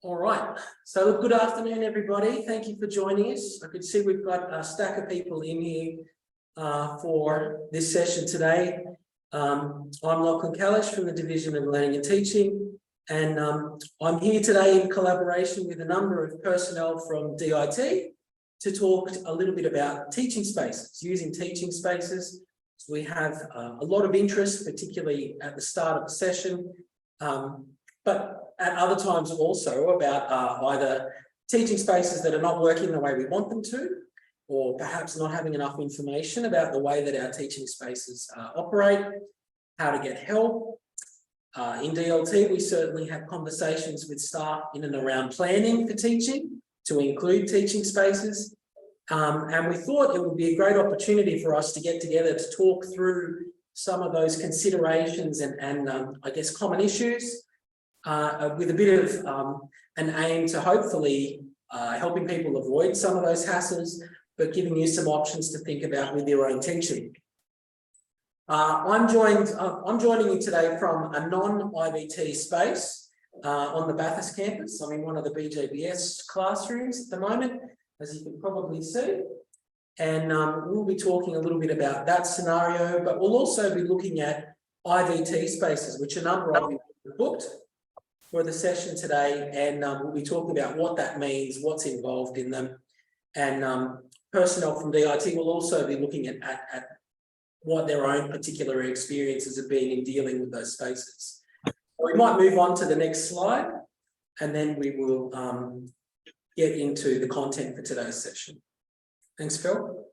All right, so good afternoon, everybody. Thank you for joining us. I can see we've got a stack of people in here for this session today. I'm Lachlan Kalish from the Division of Learning and Teaching, and I'm here today in collaboration with a number of personnel from DIT to talk a little bit about teaching spaces, using teaching spaces. So we have a lot of interest, particularly at the start of the session, but at other times also about either teaching spaces that are not working the way we want them to, or perhaps not having enough information about the way that our teaching spaces operate, how to get help. In DLT, we certainly have conversations with staff in and around planning for teaching to include teaching spaces. And we thought it would be a great opportunity for us to get together to talk through some of those considerations and I guess common issues, with a bit of an aim to hopefully helping people avoid some of those hassles, but giving you some options to think about with your own teaching. I'm joining you today from a non-IVT space on the Bathurst campus. I'm in one of the BJBS classrooms at the moment, as you can probably see. And we'll be talking a little bit about that scenario, but we'll also be looking at IVT spaces, which a number of you have booked for the session today, and we'll be talking about what that means, what's involved in them, and personnel from DIT will also be looking at what their own particular experiences have been in dealing with those spaces. We might move on to the next slide, and then we will get into the content for today's session. Thanks, Phil.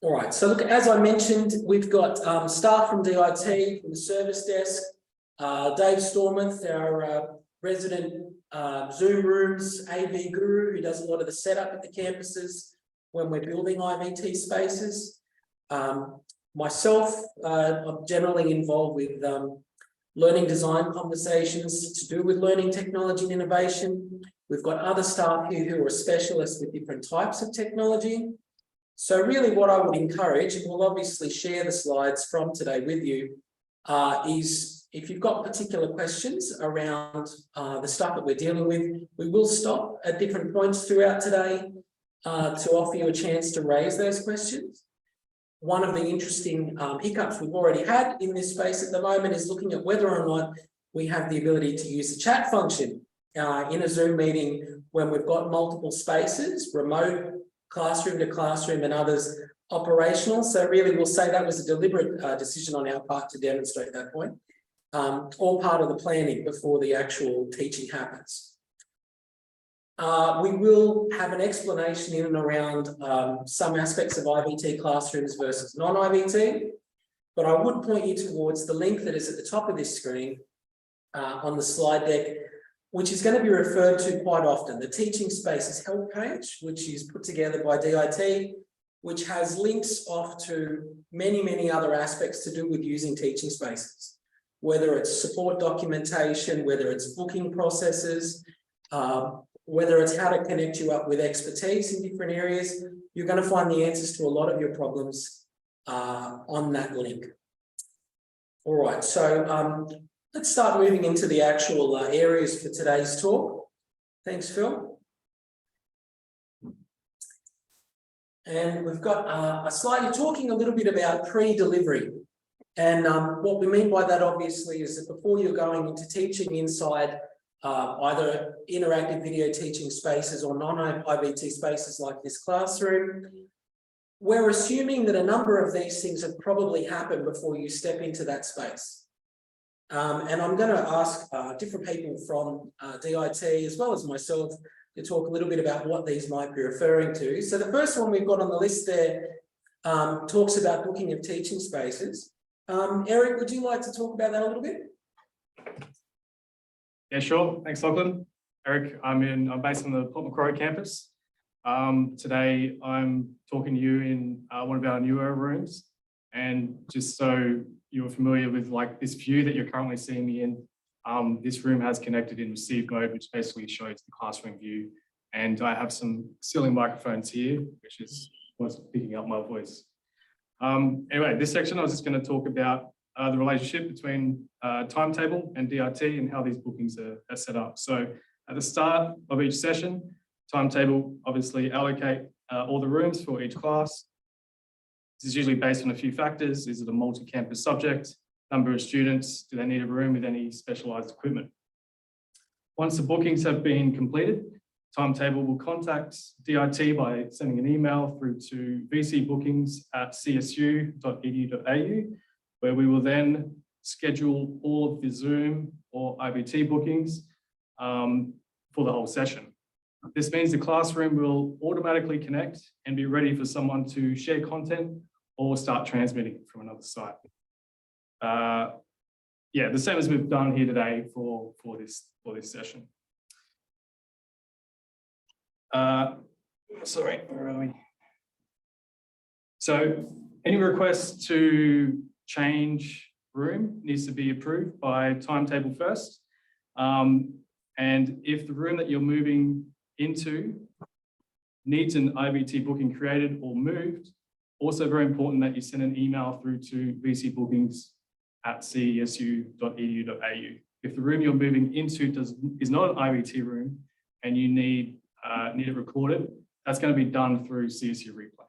All right, so look, as I mentioned, we've got staff from DIT, from the service desk, Dave Stormouth, our resident Zoom rooms AV guru, who does a lot of the setup at the campuses when we're building IVT spaces. Myself, I'm generally involved with learning design conversations to do with learning technology and innovation. We've got other staff here who are specialists with different types of technology. So really what I would encourage, and we'll obviously share the slides from today with you, is if you've got particular questions around the stuff that we're dealing with, we will stop at different points throughout today to offer you a chance to raise those questions. One of the interesting hiccups we've already had in this space at the moment is looking at whether or not we have the ability to use the chat function in a Zoom meeting when we've got multiple spaces, remote, classroom to classroom, and others operational. So really we'll say that was a deliberate decision on our part to demonstrate that point. All part of the planning before the actual teaching happens. We will have an explanation in and around some aspects of IVT classrooms versus non-IVT, but I would point you towards the link that is at the top of this screen on the slide deck, which is going to be referred to quite often, the Teaching Spaces help page, which is put together by DIT, which has links off to many, many other aspects to do with using teaching spaces, whether it's support documentation, whether it's booking processes, whether it's how to connect you up with expertise in different areas. You're going to find the answers to a lot of your problems on that link. All right, so let's start moving into the actual areas for today's talk. Thanks, Phil. And we've got a slide here talking a little bit about pre-delivery. And what we mean by that, obviously, is that before you're going into teaching inside either interactive video teaching spaces or non-IVT spaces like this classroom, we're assuming that a number of these things have probably happened before you step into that space. And I'm going to ask different people from DIT, as well as myself, to talk a little bit about what these might be referring to. So the first one we've got on the list there talks about booking of teaching spaces. Eric, would you like to talk about that a little bit? Yeah, sure. Thanks, Lachlan. Eric, I'm based on the Port Macquarie campus. Today, I'm talking to you in one of our newer rooms. And just so you're familiar with like this view that you're currently seeing me in, this room has connected in receive mode, which basically shows the classroom view. And I have some ceiling microphones here, which is what's picking up my voice. Anyway, this section I was just going to talk about the relationship between timetable and DIT and how these bookings are set up. So At the start of each session, timetable obviously allocate all the rooms for each class. This is usually based on a few factors. Is it a multi-campus subject? Number of students? Do they need a room with any specialised equipment? Once the bookings have been completed, timetable will contact DIT by sending an email through to vcbookings@csu.edu.au, where we will then schedule all of the Zoom or IVT bookings for the whole session. This means the classroom will automatically connect and be ready for someone to share content or start transmitting from another site. Yeah, the same as we've done here today for this session. Sorry, where are we? So any request to change room needs to be approved by timetable first. And if the room that you're moving into needs an IVT booking created or moved, also very important that you send an email through to vcbookings@csu.edu.au. If the room you're moving into is not an IVT room and you need it recorded, that's going to be done through CSU Replay.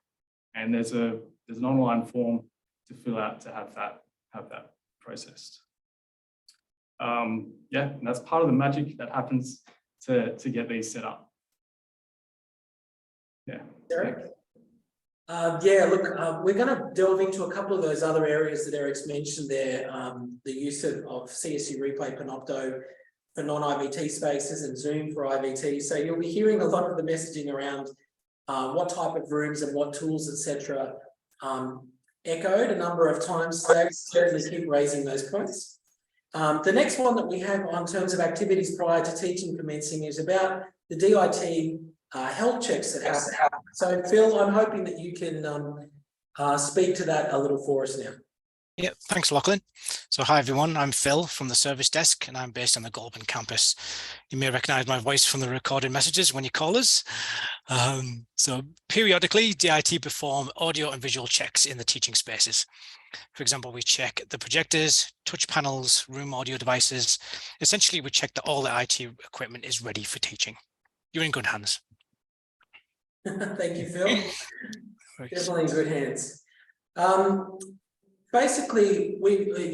And there's an online form to fill out to have that processed. Yeah, and that's part of the magic that happens to get these set up. Yeah. Eric? Yeah, look, we're going to delve into a couple of those other areas that Eric's mentioned there, the use of CSU Replay Panopto for non-IVT spaces and Zoom for IVT. So you'll be hearing a lot of the messaging around what type of rooms and what tools, etc. Echoed a number of times today. Certainly keep raising those points. The next one that we have on terms of activities prior to teaching commencing is about the DIT health checks that happen. So Phil, I'm hoping that you can speak to that a little for us now. Yeah, thanks, Lachlan. So hi, everyone. I'm Phil from the service desk, and I'm based on the Goulburn campus. You may recognise my voice from the recorded messages when you call us. So periodically, DIT perform audio and visual checks in the teaching spaces. For example, we check the projectors, touch panels, room audio devices. Essentially, we check that all the IT equipment is ready for teaching. You're in good hands. Thank you, Phil. Definitely in good hands. Basically,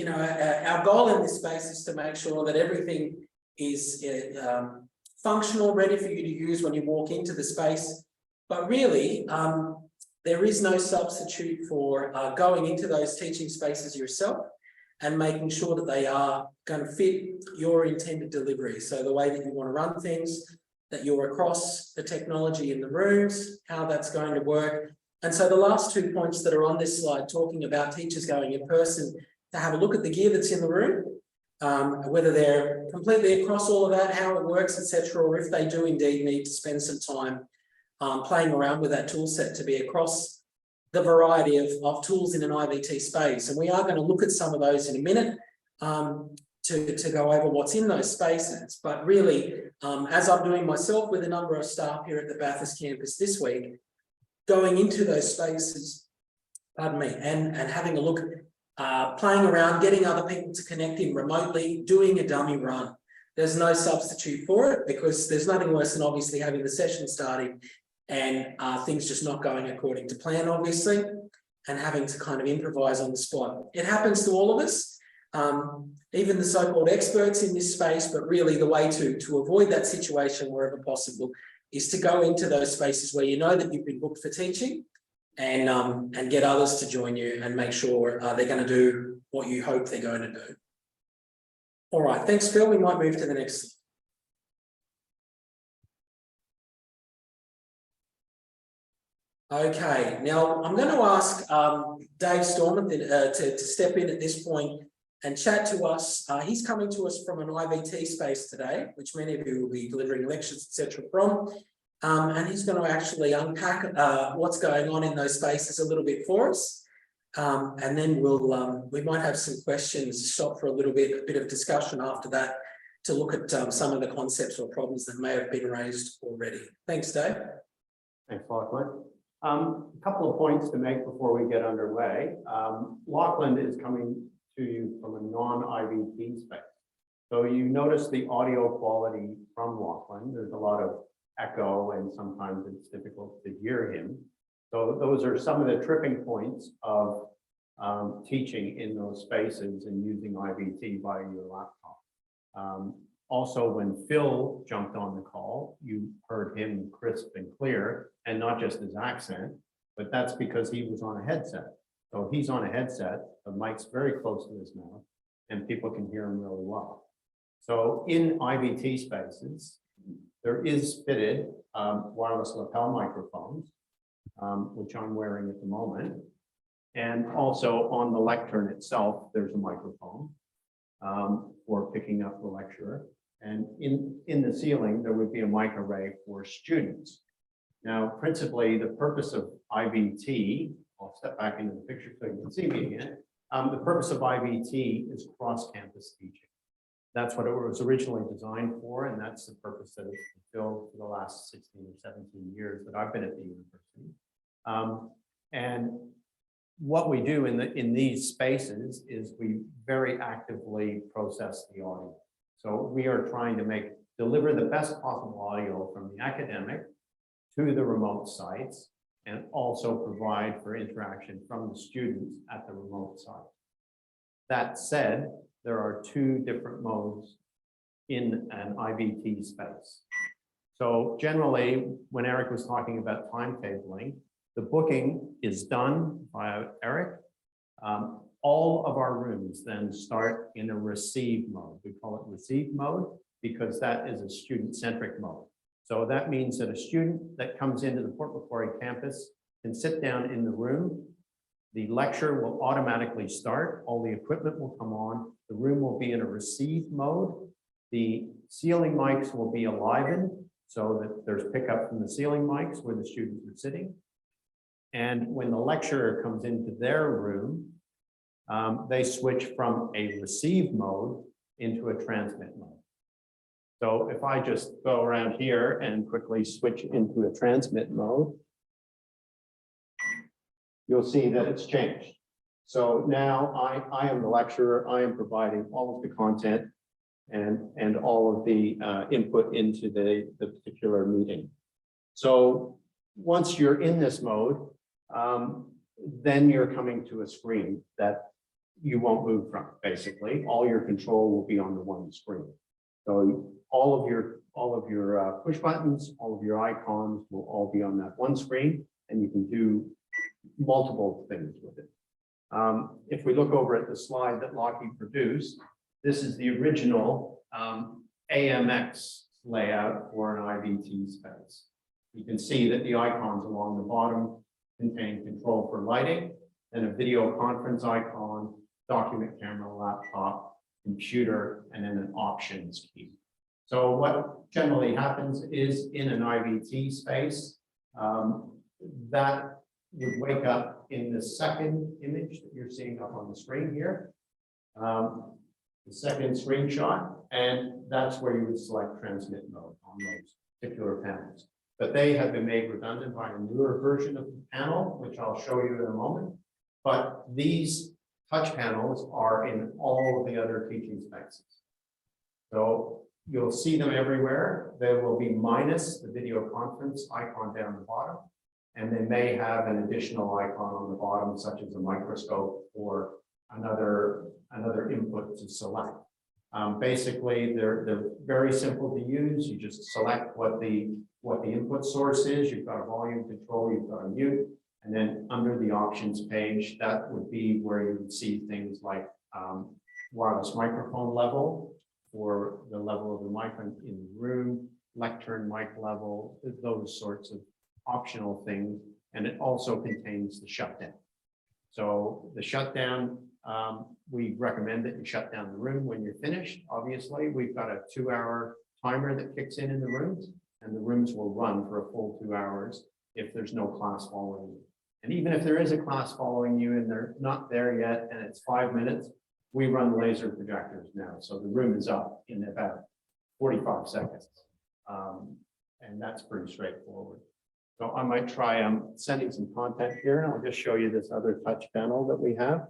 our goal in this space is to make sure that everything is functional, ready for you to use when you walk into the space. But really, there is no substitute for going into those teaching spaces yourself and making sure that they are going to fit your intended delivery. So the way that you want to run things, that you're across the technology in the rooms, how that's going to work. And so the last 2 points that are on this slide, talking about teachers going in person to have a look at the gear that's in the room, whether they're completely across all of that, how it works, etc., or if they do indeed need to spend some time playing around with that tool set to be across the variety of tools in an IVT space. And we are going to look at some of those in a minute to go over what's in those spaces. But really, as I'm doing myself with a number of staff here at the Bathurst campus this week, going into those spaces, and having a look, playing around, getting other people to connect in remotely, doing a dummy run. There's no substitute for it, because there's nothing worse than obviously having the session starting and things just not going according to plan, obviously, and having to kind of improvise on the spot. It happens to all of us, even the so-called experts in this space, but really the way to avoid that situation wherever possible is to go into those spaces where you know that you've been booked for teaching and get others to join you and make sure they're going to do what you hope they're going to do. All right, thanks, Phil. We might move to the next slide. Okay, now I'm going to ask Dave Storman to step in at this point and chat to us. He's coming to us from an IVT space today, which many of you will be delivering lectures, etc. from. And he's going to actually unpack what's going on in those spaces a little bit for us. And then we might have some questions, stop for a bit of discussion after that to look at some of the concepts or problems that may have been raised already. Thanks, Dave. Thanks, Lachlan. A couple of points to make before we get underway. Lachlan is coming to you from a non-IVT space. So you notice the audio quality from Lachlan. There's a lot of echo and sometimes it's difficult to hear him. So those are some of the tripping points of teaching in those spaces and using IVT via your laptop. Also, when Phil jumped on the call, you heard him crisp and clear, and not just his accent, but that's because he was on a headset. So he's on a headset, the mic's very close to his mouth, and people can hear him really well. So in IVT spaces, there is fitted wireless lapel microphones, which I'm wearing at the moment. And also on the lectern itself, there's a microphone for picking up the lecturer. And in the ceiling, there would be a mic array for students. Now, principally, the purpose of IVT, I'll step back into the picture so you can see me again. The purpose of IVT is cross-campus teaching. That's what it was originally designed for, and that's the purpose that it's fulfilled for the last 16 or 17 years that I've been at the university. And what we do in these spaces is we very actively process the audio. So we are trying to deliver the best possible audio from the academic to the remote sites, and also provide for interaction from the students at the remote site. That said, there are two different modes in an IVT space. So generally, when Eric was talking about timetabling, the booking is done by Eric. All of our rooms then start in a receive mode. We call it receive mode because that is a student-centric mode. So that means that a student that comes into the Port Macquarie campus can sit down in the room. The lecture will automatically start. All the equipment will come on. The room will be in a receive mode. The ceiling mics will be alivened so that there's pickup from the ceiling mics where the students are sitting. And when the lecturer comes into their room, they switch from a receive mode into a transmit mode. So if I just go around here and quickly switch into a transmit mode, you'll see that it's changed. So now I am the lecturer. I am providing all of the content and all of the input into the particular meeting. So once you're in this mode, then you're coming to a screen that you won't move from. Basically, all your control will be on the one screen. So all of your push buttons, all of your icons will all be on that one screen, and you can do multiple things with it. If we look over at the slide that Lockie produced, this is the original AMX layout for an IVT space. You can see that the icons along the bottom contain control for lighting, and a video conference icon, document camera, laptop, computer, and then an options key. So what generally happens is in an IVT space, that would wake up in the second image that you're seeing up on the screen here, the second screenshot, and that's where you would select transmit mode on those particular panels. But they have been made redundant by a newer version of the panel, which I'll show you in a moment. But these touch panels are in all of the other teaching spaces. So you'll see them everywhere. There will be minus the video conference icon down the bottom. And they may have an additional icon on the bottom, such as a microscope or another input to select. Basically, they're very simple to use. You just select what the input source is. You've got a volume control, you've got a mute, and then under the options page, that would be where you would see things like wireless microphone level, or the level of the mic in the room, lectern mic level, those sorts of optional things. And it also contains the shutdown. So the shutdown, we recommend that you shut down the room when you're finished. Obviously, we've got a 2-hour timer that kicks in the rooms, and the rooms will run for a full 2 hours if there's no class following you. And even if there is a class following you and they're not there yet and it's 5 minutes, we run laser projectors now. So the room is up in about 45 seconds. And that's pretty straightforward. So I might try sending some content here, and I'll just show you this other touch panel that we have.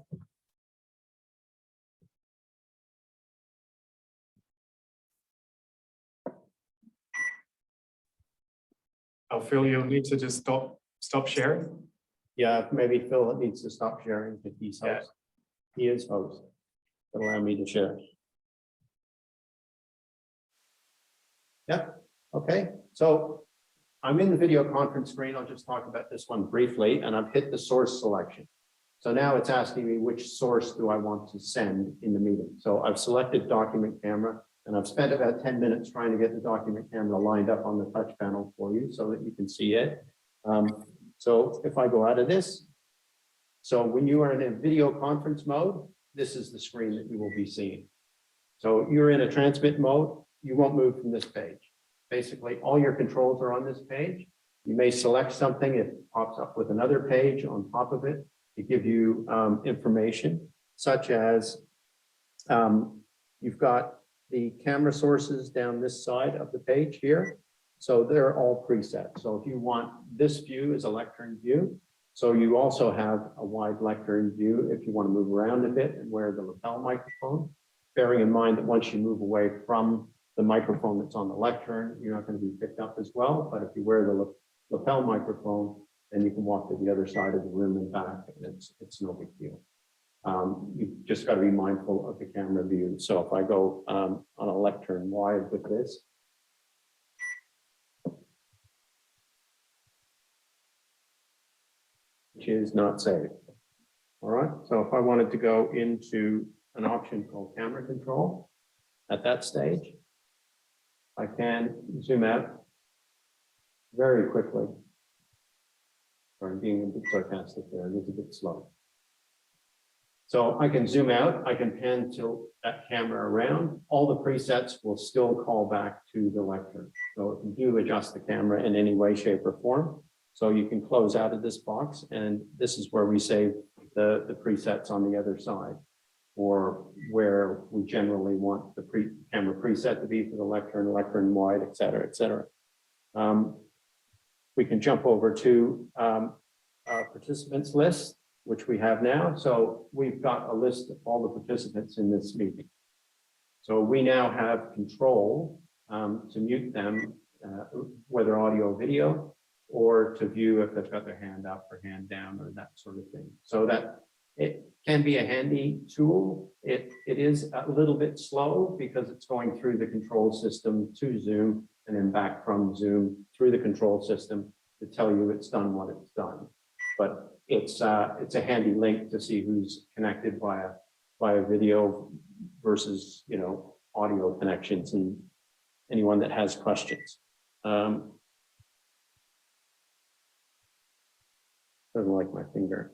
Phil, you'll need to just stop sharing. Yeah, maybe Phil needs to stop sharing if he's Yeah. host. He is host. Allow me to share. Yeah, okay, so I'm in the video conference screen. I'll just talk about this one briefly, and I've hit the source selection. So now it's asking me which source do I want to send in the meeting. So I've selected document camera, and I've spent about 10 minutes trying to get the document camera lined up on the touch panel for you so that you can see it. So if I go out of this, so when you are in a video conference mode, this is the screen that you will be seeing. So you're in a transmit mode, you won't move from this page. Basically, all your controls are on this page. You may select something, it pops up with another page on top of it to give you information, such as you've got the camera sources down this side of the page here. So they're all preset. So if you want this view as a lectern view, so you also have a wide lectern view if you want to move around a bit and wear the lapel microphone, bearing in mind that once you move away from the microphone that's on the lectern, you're not going to be picked up as well. But if you wear the lapel microphone, then you can walk to the other side of the room and back, and it's no big deal. You've just got to be mindful of the camera view. So if I go on a lectern wide with this, which is not saved. All right, so if I wanted to go into an option called camera control at that stage, I can zoom out very quickly. Sorry, I'm being a bit sarcastic there, it is a bit slow. So I can zoom out, I can pan tilt that camera around. All the presets will still call back to the lectern. So if you do adjust the camera in any way, shape, or form, so you can close out of this box, and this is where we save the presets on the other side, or where we generally want the camera preset to be for the lectern wide, et cetera, et cetera. We can jump over to participants list, which we have now. So we've got a list of all the participants in this meeting. So we now have control to mute them, whether audio or video, or to view if they've got their hand up or hand down or that sort of thing. So that it can be a handy tool. It is a little bit slow because it's going through the control system to Zoom and then back from Zoom through the control system to tell you it's done what it's done. But it's a handy link to see who's connected via video versus, you know, audio connections and anyone that has questions. Doesn't like my finger.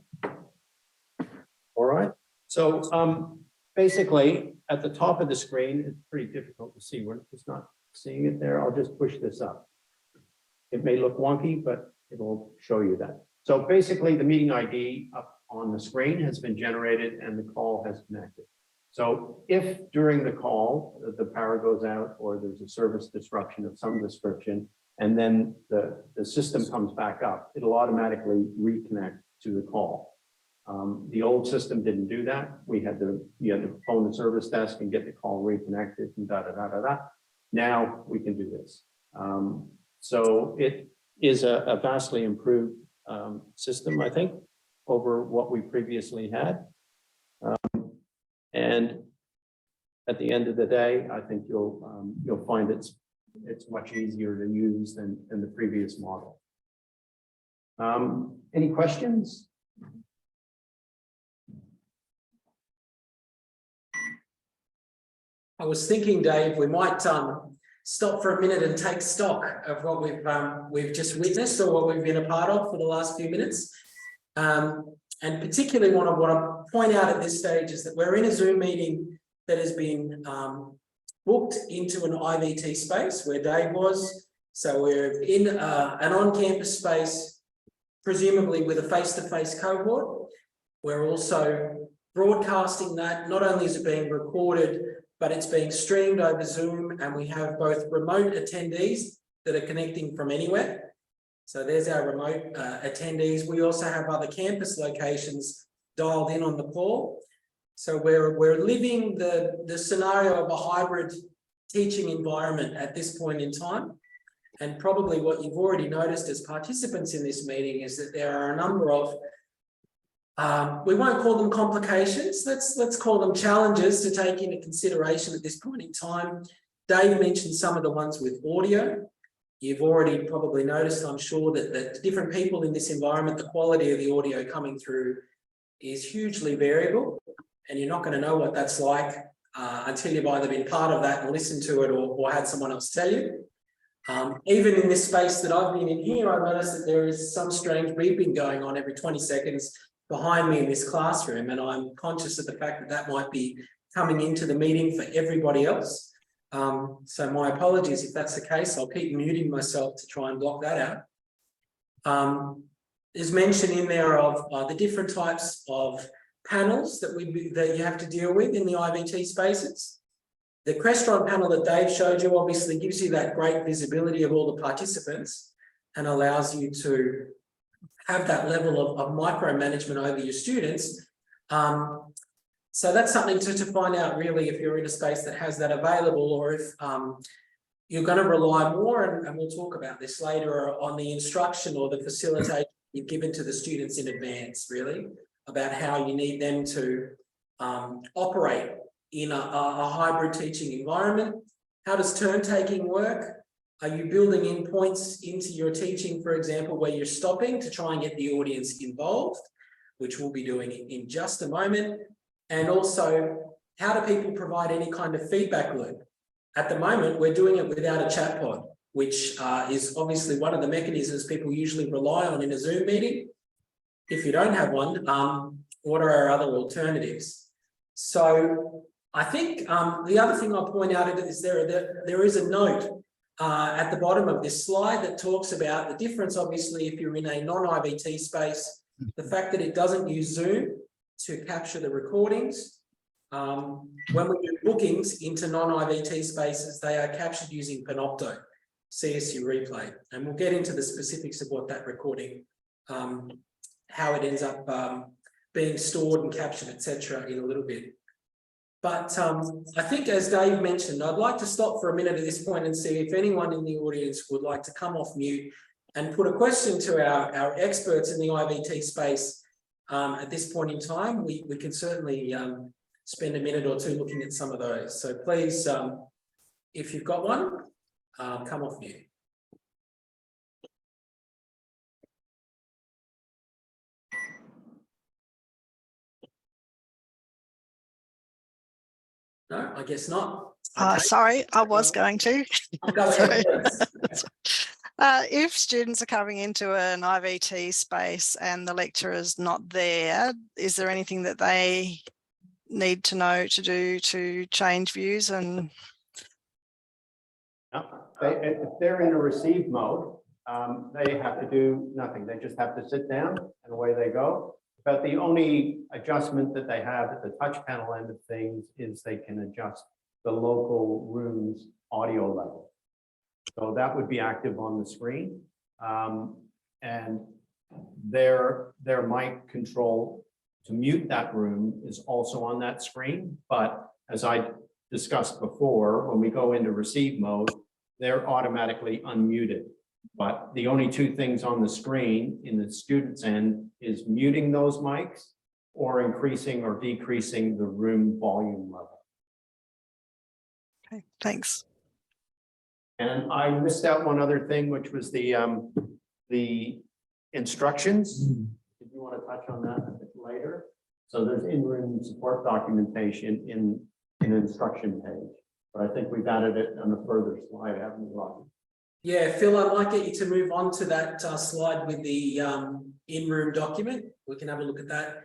All right. So basically at the top of the screen, it's pretty difficult to see. We're just not seeing it there. I'll just push this up. It may look wonky, but it will show you that. So basically the meeting ID up on the screen has been generated and the call has connected. So if during the call, the power goes out or there's a service disruption of some description, and then the system comes back up, it'll automatically reconnect to the call. The old system didn't do that. You had to phone the service desk and get the call reconnected and da-da-da-da-da. Now we can do this. So it is a vastly improved system, I think, over what we previously had. And at the end of the day, I think you'll find it's much easier to use than the previous model. Any questions? I was thinking, Dave, we might stop for a minute and take stock of what we've just witnessed or what we've been a part of for the last few minutes. And particularly what I want to point out at this stage is that we're in a Zoom meeting that has been booked into an IVT space where Dave was. So we're in an on-campus space, presumably with a face-to-face cohort. We're also broadcasting that. Not only is it being recorded, but it's being streamed over Zoom, and we have both remote attendees that are connecting from anywhere. So there's our remote attendees. We also have other campus locations dialed in on the call. So we're living the scenario of a hybrid teaching environment at this point in time. And probably what you've already noticed as participants in this meeting is that there are a number of, we won't call them complications, let's call them challenges to take into consideration at this point in time. Dave mentioned some of the ones with audio. You've already probably noticed, I'm sure, that different people in this environment, the quality of the audio coming through is hugely variable, and you're not going to know what that's like until you've either been part of that and listened to it or had someone else tell you. Even in this space that I've been in here, I noticed that there is some strange beeping going on every 20 seconds behind me in this classroom, and I'm conscious of the fact that that might be coming into the meeting for everybody else. So my apologies if that's the case. I'll keep muting myself to try and block that out. There's mention in there of the different types of panels that you have to deal with in the IVT spaces. The Crestron panel that Dave showed you obviously gives you that great visibility of all the participants and allows you to have that level of micromanagement over your students. So that's something to find out really if you're in a space that has that available, or if you're going to rely more, and we'll talk about this later, on the instruction or the facilitation you've given to the students in advance, really, about how you need them to operate in a hybrid teaching environment. How does turn taking work? Are you building in points into your teaching, for example, where you're stopping to try and get the audience involved, which we'll be doing in just a moment? And also, how do people provide any kind of feedback loop? At the moment, we're doing it without a chat pod, which is obviously one of the mechanisms people usually rely on in a Zoom meeting. If you don't have one, what are our other alternatives? So I think the other thing I'll point out is there is a note at the bottom of this slide that talks about the difference, obviously, if you're in a non-IVT space, the fact that it doesn't use Zoom to capture the recordings. When we do bookings into non-IVT spaces, they are captured using Panopto, CSU replay. And we'll get into the specifics of what that recording, how it ends up being stored and captured, etc., in a little bit. But I think, as Dave mentioned, I'd like to stop for a minute at this point and see if anyone in the audience would like to come off mute and put a question to our experts in the IVT space. At this point in time, we can certainly spend a minute or two looking at some of those. So please, if you've got one, come off mute. No, I guess not. Okay. Sorry, I was going to. Go ahead, If students are coming into an IVT space and the lecturer's not there, is there anything that they need to know to do to change views? And if they're in a receive mode, they have to do nothing. They just have to sit down and away they go. But the only adjustment that they have at the touch panel end of things is they can adjust the local room's audio level. So that would be active on the screen. And their mic control to mute that room is also on that screen. But as I discussed before, when we go into receive mode, they're automatically unmuted. But the only two things on the screen in the student's end is muting those mics or increasing or decreasing the room volume level. okay, thanks. And I missed out one other thing, which was the instructions. Did you want to touch on that a bit later? So there's in-room support documentation in an instruction page, but I think we've added it on a further slide, haven't we, Rob? Yeah, Phil, I might get you to move on to that slide with the in-room document. We can have a look at that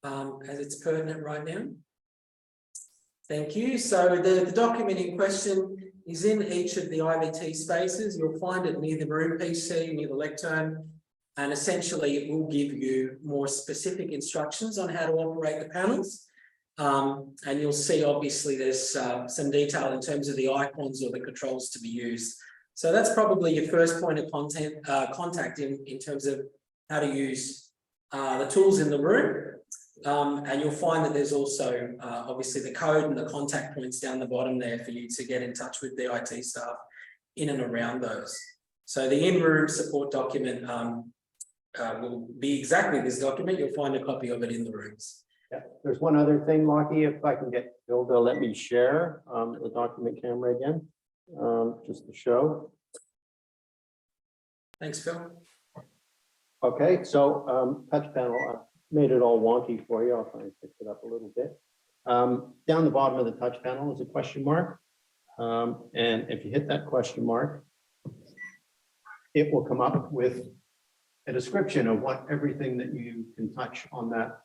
as it's pertinent right now. Thank you. So the document in question is in each of the IVT spaces. You'll find it near the room PC, near the lectern, and essentially it will give you more specific instructions on how to operate the panels. And you'll see, obviously, there's some detail in terms of the icons or the controls to be used. So that's probably your first point of contact in terms of how to use the tools in the room. And you'll find that there's also obviously the code and the contact points down the bottom there for you to get in touch with the IT staff in and around those. So the in-room support document will be exactly this document. You'll find a copy of it in the rooms. Yeah, there's one other thing, Lockie, if I can get Bill to let me share the document camera again, just to show. Thanks, Phil. Okay, so touch panel, I made it all wonky for you. I'll try and fix it up a little bit. Down the bottom of the touch panel is a question mark. And if you hit that question mark, it will come up with a description of what everything that you can touch on that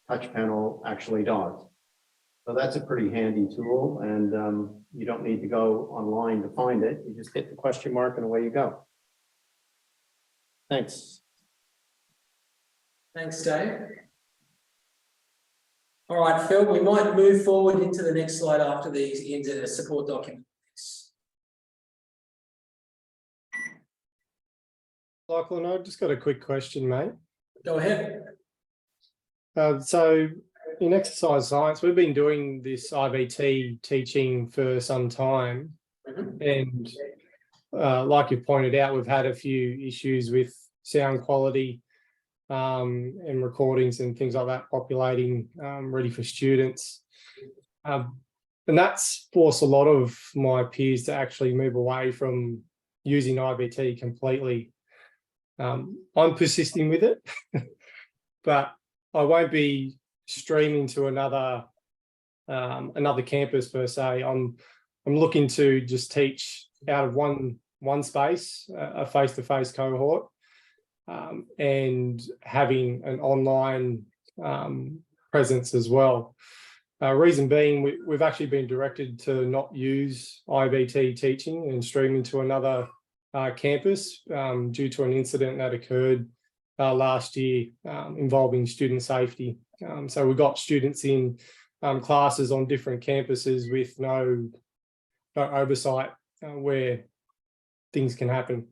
touch panel actually does. So that's a pretty handy tool, and you don't need to go online to find it. You just hit the question mark and away you go. Thanks. Thanks, Dave. All right, Phil, we might move forward into the next slide after these into the support document. Lachlan, I've just got a quick question, mate. Go ahead. So in exercise science, we've been doing this IVT teaching for some time. And like you pointed out, we've had a few issues with sound quality and recordings and things like that populating ready for students. And that's forced a lot of my peers to actually move away from using IVT completely. I'm persisting with it, but I won't be streaming to another campus per se. I'm looking to just teach out of one space, a face-to-face cohort, and having an online presence as well. Reason being, we've actually been directed to not use IVT teaching and streaming to another campus due to an incident that occurred last year involving student safety. So we got students in classes on different campuses with no oversight where things can happen,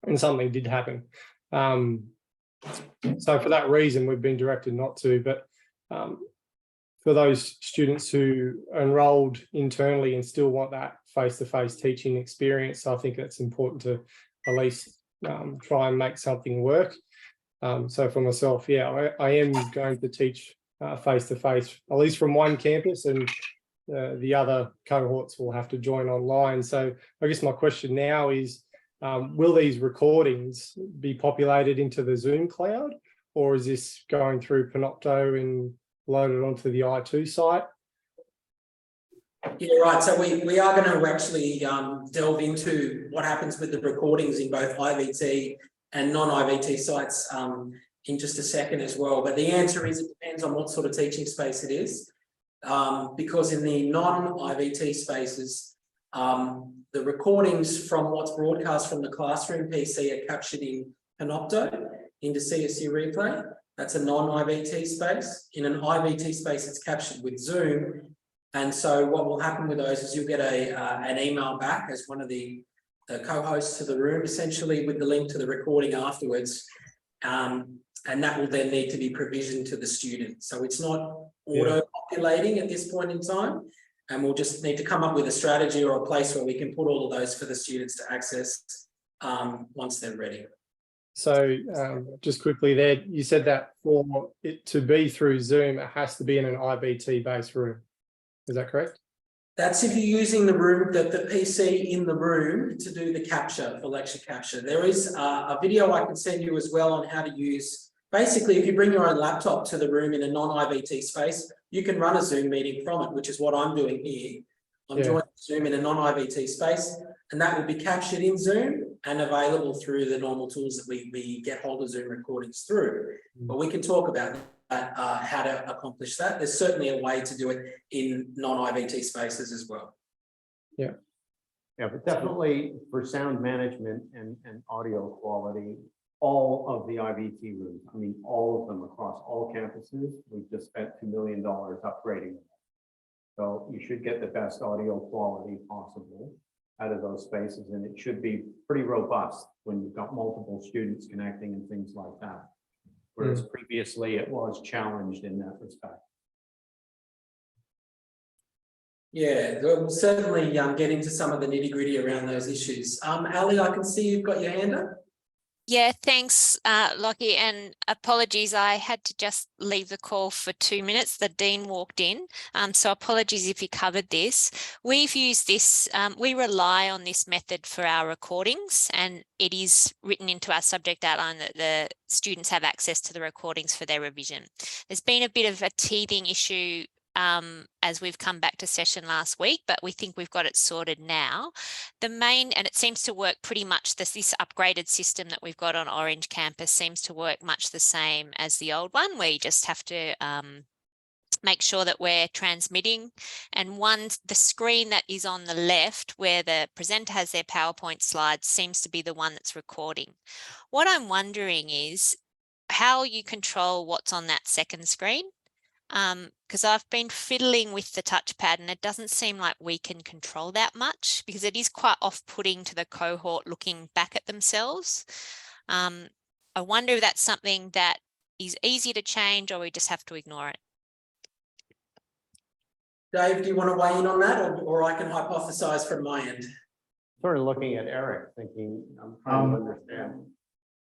and something did happen. So for that reason, we've been directed not to, but for those students who enrolled internally and still want that face-to-face teaching experience, I think it's important to at least try and make something work. So for myself, yeah, I am going to teach face-to-face, at least from one campus, and the other cohorts will have to join online. So I guess my question now is, will these recordings be populated into the Zoom cloud, or is this going through Panopto and loaded onto the I2 site? Yeah, right. So we are going to actually delve into what happens with the recordings in both IVT and non-IVT sites in just a second as well. But the answer is it depends on what sort of teaching space it is. Because in the non-IVT spaces, the recordings from what's broadcast from the classroom PC are captured in Panopto into CSU replay. That's a non-IVT space. In an IVT space, it's captured with Zoom. And so what will happen with those is you'll get an email back as one of the co-hosts to the room, essentially with the link to the recording afterwards. And that will then need to be provisioned to the student. So it's not auto-populating at this point in time. And we'll just need to come up with a strategy or a place where we can put all of those for the students to access once they're ready. So just quickly there, you said that for it to be through Zoom, it has to be in an IVT-based room. Is that correct? That's if you're using the room, the PC in the room to do the capture, for lecture capture. There is a video I can send you as well on how to use, basically if you bring your own laptop to the room in a non-IVT space, you can run a Zoom meeting from it, which is what I'm doing here. I'm joining Zoom in a non-IVT space, and that will be captured in Zoom and available through the normal tools that we get hold of Zoom recordings through. But we can talk about how to accomplish that. There's certainly a way to do it in non-IVT spaces as well. Yeah, but definitely for sound management and audio quality, all of the IVT rooms, I mean, all of them across all campuses, we've just spent $2 million upgrading them. So you should get the best audio quality possible out of those spaces, and it should be pretty robust when you've got multiple students connecting and things like that. Whereas previously it was challenged in that respect. Yeah, we'll certainly get into some of the nitty-gritty around those issues. Ali, I can see you've got your hand up. Yeah, thanks, Lockie, and apologies. I had to just leave the call for 2 minutes. The Dean walked in, so apologies if you covered this. We've used this, we rely on this method for our recordings, and it is written into our subject outline that the students have access to the recordings for their revision. There's been a bit of a teething issue as we've come back to session last week, but we think we've got it sorted now. The main, and it seems to work pretty much, this upgraded system that we've got on Orange Campus seems to work much the same as the old one, where you just have to make sure that we're transmitting. And the screen that is on the left where the presenter has their PowerPoint slides seems to be the one that's recording. What I'm wondering is how you control what's on that second screen. Because I've been fiddling with the touchpad and it doesn't seem like we can control that much, because it is quite off-putting to the cohort looking back at themselves. I wonder if that's something that is easy to change or we just have to ignore it. Dave, do you want to weigh in on that, or I can hypothesize from my end? Sort of looking at Eric, thinking, I'm trying to understand.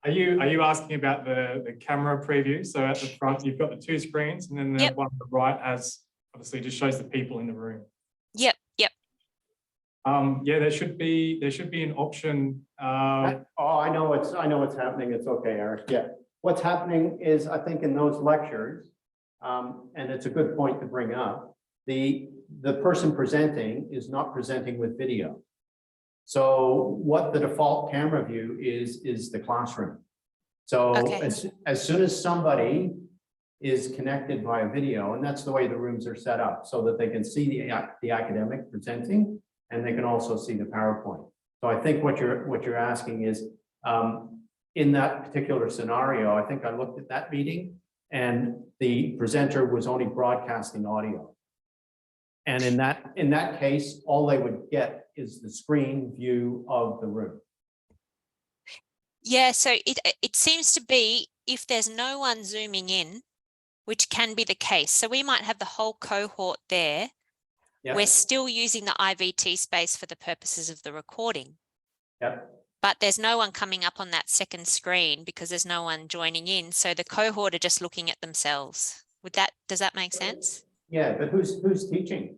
Are you asking about the camera preview? So at the front, you've got the two screens, and then the one on the right has obviously just shows the people in the room. Yep. Yeah, there should be an option. I know what's happening. It's okay, Eric. Yeah. What's happening is, I think in those lectures, and it's a good point to bring up, the person presenting is not presenting with video. So what the default camera view is the classroom. So as soon as somebody is connected via video, and that's the way the rooms are set up, so that they can see the academic presenting, and they can also see the PowerPoint. So I think what you're asking is, in that particular scenario, I think I looked at that meeting, and the presenter was only broadcasting audio. And in that case, all they would get is the screen view of the room. Yeah, so it seems to be if there's no one zooming in, which can be the case. So we might have the whole cohort there. Yep. We're still using the IVT space for the purposes of the recording. Yep. But there's no one coming up on that second screen because there's no one joining in. So the cohort are just looking at themselves. Does that make sense? Yeah, but who's teaching?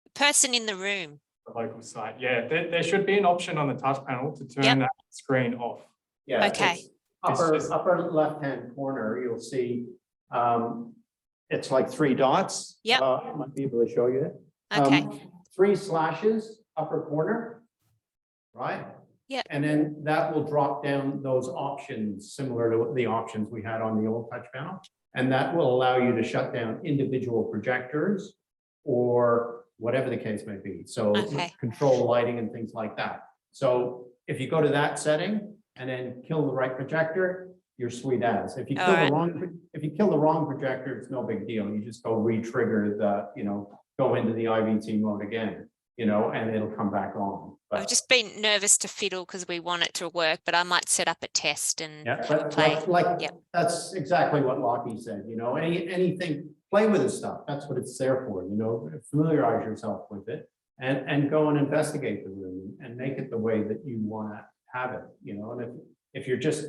The person in the room. The local site. Yeah, there should be an option on the touch panel to turn that screen off. Yeah. Okay. Upper left-hand corner, you'll see it's like 3 dots. Yep. I might be able to show you that. Okay. 3 slashes, upper corner, right? Yeah. And then that will drop down those options similar to the options we had on the old touch panel. And that will allow you to shut down individual projectors or whatever the case may be. So control lighting and things like that. So if you go to that setting and then kill the right projector, you're sweet as. If you kill the wrong projector, it's no big deal. You just go re-trigger go into the IVT mode again, and it'll come back on. But I've just been nervous to fiddle because we want it to work, but I might set up a test and play. That's exactly what Lockie said. Anything, play with this stuff. That's what it's there for. Familiarize yourself with it and go and investigate the room and make it the way that you want to have it. And if you're just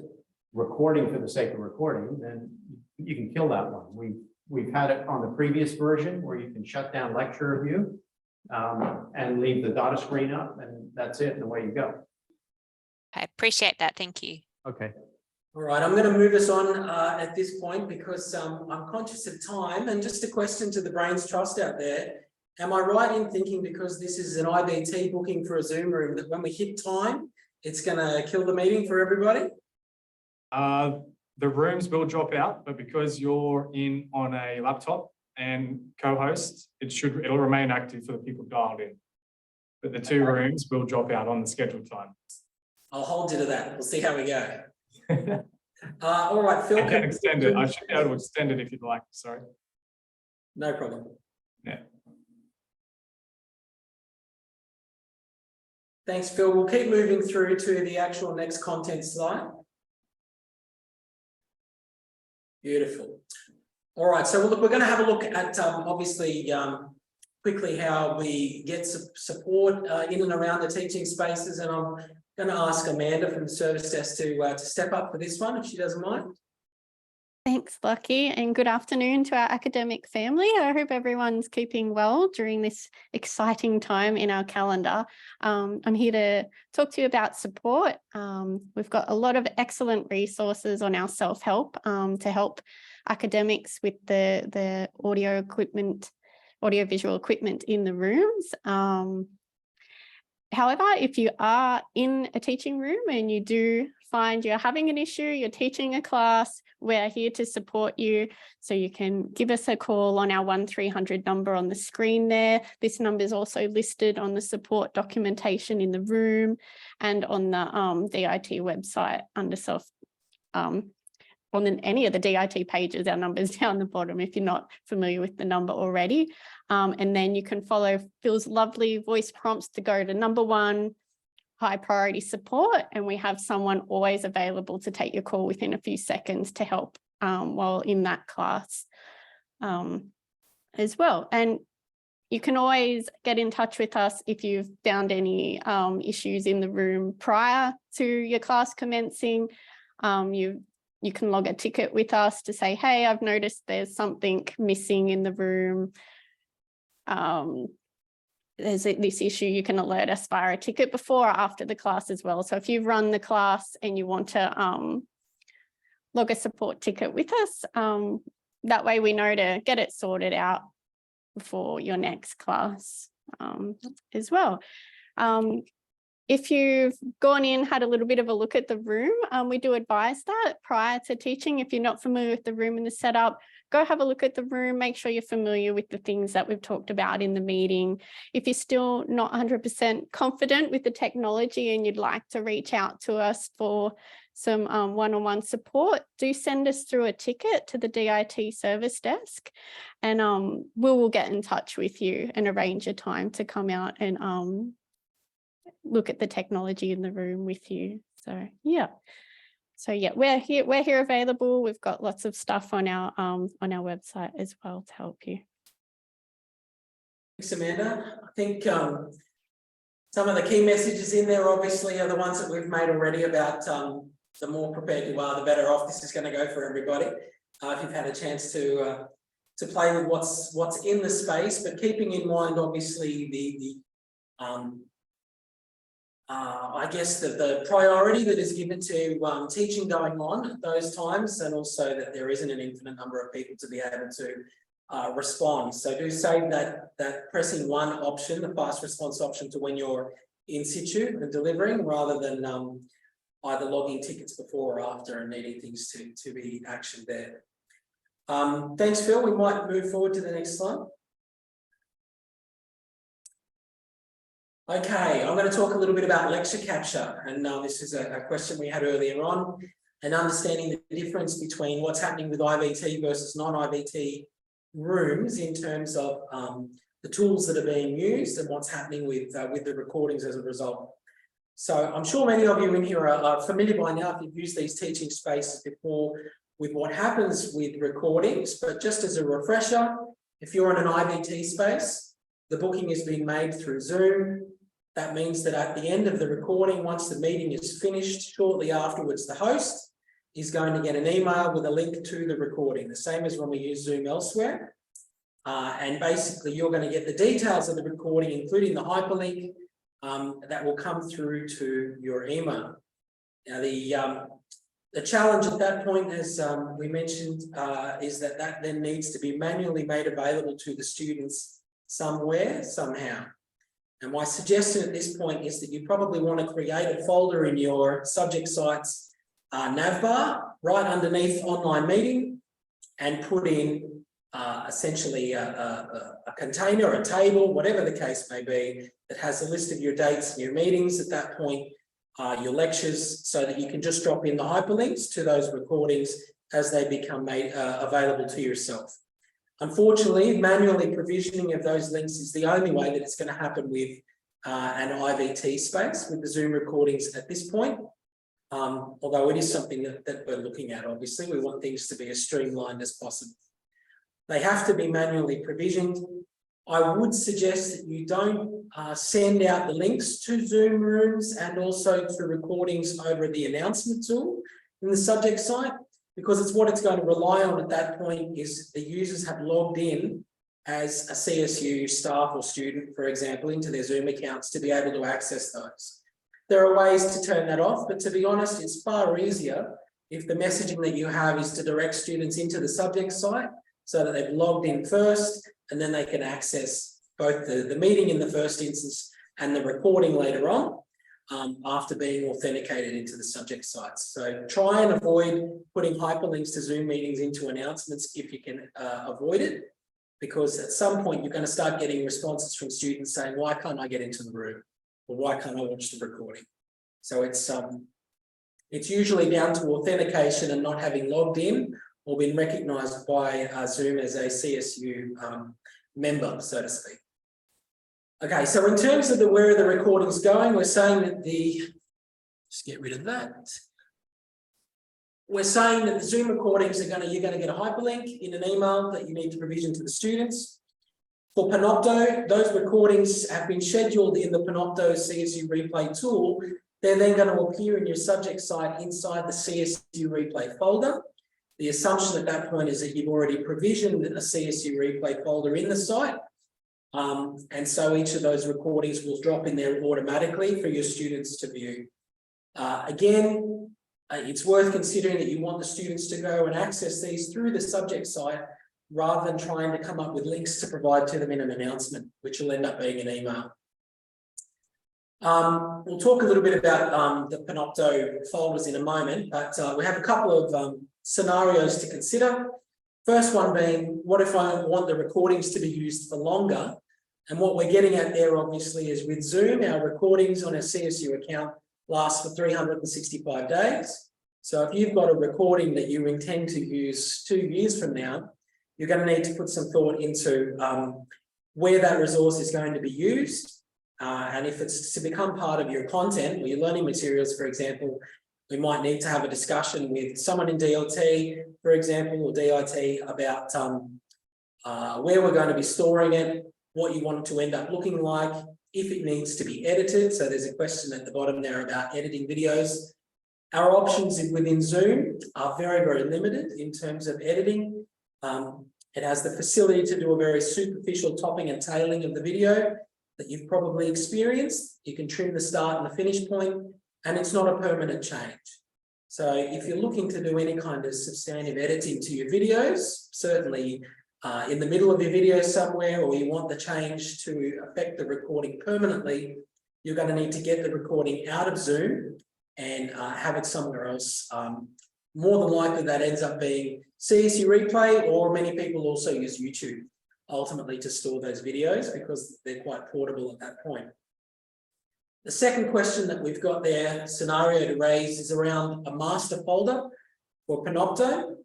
recording for the sake of recording, then you can kill that one. We've had it on the previous version where you can shut down lecture review and leave the data screen up, and that's it, and away you go. I appreciate that. Thank you. Okay. All right, I'm going to move us on at this point because I'm conscious of time. And just a question to the Brains Trust out there. Am I right in thinking, because this is an IVT booking for a Zoom room, that when we hit time, it's going to kill the meeting for everybody? The rooms will drop out, but because you're in on a laptop and co-host, it'll remain active for the people dialed in. But the 2 rooms will drop out on the scheduled time. I'll hold you to that. We'll see how we go. All right, Phil. I can extend it. I should be able to extend it if you'd like. Sorry. No problem. Yeah. Thanks, Phil. We'll keep moving through to the actual next content slide. Beautiful. All right, so look, we're going to have a look at obviously quickly how we get support in and around the teaching spaces, and I'm going to ask Amanda from the service desk to step up for this one, if she doesn't mind. Thanks, Lucky, and good afternoon to our academic family. I hope everyone's keeping well during this exciting time in our calendar. I'm here to talk to you about support. We've got a lot of excellent resources on our self-help to help academics with the audiovisual equipment in the rooms. However, if you are in a teaching room and you do find you're having an issue, you're teaching a class, we're here to support you. So you can give us a call on our 1300 number on the screen there. This number is also listed on the support documentation in the room and on the DIT website under on any of the DIT pages. Our number's down the bottom if you're not familiar with the number already. And then you can follow Phil's lovely voice prompts to go to number 1, high priority support, and we have someone always available to take your call within a few seconds to help while in that class as well. And you can always get in touch with us if you've found any issues in the room prior to your class commencing. You can log a ticket with us to say, hey, I've noticed there's something missing in the room. There's this issue, you can alert us via a ticket before or after the class as well. So if you run the class and you want to log a support ticket with us, that way we know to get it sorted out before your next class as well. If you've gone in, had a little bit of a look at the room, we do advise that prior to teaching. If you're not familiar with the room and the setup, go have a look at the room, make sure you're familiar with the things that we've talked about in the meeting. If you're still not 100% confident with the technology and you'd like to reach out to us for some one-on-one support, do send us through a ticket to the DIT service desk, and we will get in touch with you and arrange a time to come out and look at the technology in the room with you. So yeah. We're here available. We've got lots of stuff on our website as well to help you. Thanks, Amanda. I think some of the key messages in there obviously are the ones that we've made already about the more prepared you are, the better off this is going to go for everybody. If you've had a chance to play with what's in the space, but keeping in mind obviously I guess the priority that is given to teaching going on at those times, and also that there isn't an infinite number of people to be able to respond. So do save that pressing 1 option, the fast response option, to when you're in situ and delivering, rather than either logging tickets before or after and needing things to be actioned there. Thanks, Phil. We might move forward to the next slide. Okay, I'm going to talk a little bit about lecture capture, and this is a question we had earlier on, and understanding the difference between what's happening with IVT versus non-IVT rooms in terms of the tools that are being used and what's happening with the recordings as a result. So I'm sure many of you in here are familiar by now, if you've used these teaching spaces before, with what happens with recordings. But just as a refresher, if you're in an IVT space, the booking is being made through Zoom. That means that at the end of the recording, once the meeting is finished, shortly afterwards, the host is going to get an email with a link to the recording, the same as when we use Zoom elsewhere. And basically, you're going to get the details of the recording, including the hyperlink that will come through to your email. Now, the challenge at that point, as we mentioned, is that then needs to be manually made available to the students somewhere, somehow. And my suggestion at this point is that you probably want to create a folder in your subject site's navbar right underneath online meeting, and put in essentially a container, a table, whatever the case may be, that has a list of your dates and your meetings at that point, your lectures, so that you can just drop in the hyperlinks to those recordings as they become made available to yourself. Unfortunately, manually provisioning of those links is the only way that it's going to happen with an IVT space with the Zoom recordings at this point. Although it is something that we're looking at, obviously, we want things to be as streamlined as possible. They have to be manually provisioned. I would suggest that you don't send out the links to Zoom rooms and also to recordings over the announcement tool in the subject site, because it's what it's going to rely on at that point is the users have logged in as a CSU staff or student, for example, into their Zoom accounts to be able to access those. There are ways to turn that off, but to be honest, it's far easier if the messaging that you have is to direct students into the subject site so that they've logged in first, and then they can access both the meeting in the first instance and the recording later on after being authenticated into the subject sites. So try and avoid putting hyperlinks to Zoom meetings into announcements if you can avoid it, because at some point you're going to start getting responses from students saying, why can't I get into the room? Or why can't I watch the recording? So it's usually down to authentication and not having logged in or been recognised by Zoom as a CSU member, so to speak. Okay, so in terms of where are the recordings going, we're saying that just get rid of that. We're saying that the Zoom recordings you're going to get a hyperlink in an email that you need to provision to the students. For Panopto, those recordings have been scheduled in the Panopto CSU replay tool. They're then going to appear in your subject site inside the CSU replay folder. The assumption at that point is that you've already provisioned a CSU replay folder in the site. And so each of those recordings will drop in there automatically for your students to view. Again, it's worth considering that you want the students to go and access these through the subject site rather than trying to come up with links to provide to them in an announcement, which will end up being an email. We'll talk a little bit about the Panopto folders in a moment, but we have a couple of scenarios to consider. First one being, what if I want the recordings to be used for longer? And what we're getting at there obviously is with Zoom, our recordings on our CSU account last for 365 days. So if you've got a recording that you intend to use 2 years from now, you're going to need to put some thought into where that resource is going to be used. And if it's to become part of your content or your learning materials, for example, we might need to have a discussion with someone in DLT, for example, or DIT about where we're going to be storing it, what you want it to end up looking like, if it needs to be edited. So there's a question at the bottom there about editing videos. Our options within Zoom are very, very limited in terms of editing. It has the facility to do a very superficial topping and tailing of the video that you've probably experienced. You can trim the start and the finish point, and it's not a permanent change. So if you're looking to do any kind of substantive editing to your videos, certainly in the middle of your video somewhere, or you want the change to affect the recording permanently, you're going to need to get the recording out of Zoom and have it somewhere else. More than likely that ends up being CSU replay, or many people also use YouTube ultimately to store those videos because they're quite portable at that point. The second question that we've got there, scenario to raise, is around a master folder for Panopto.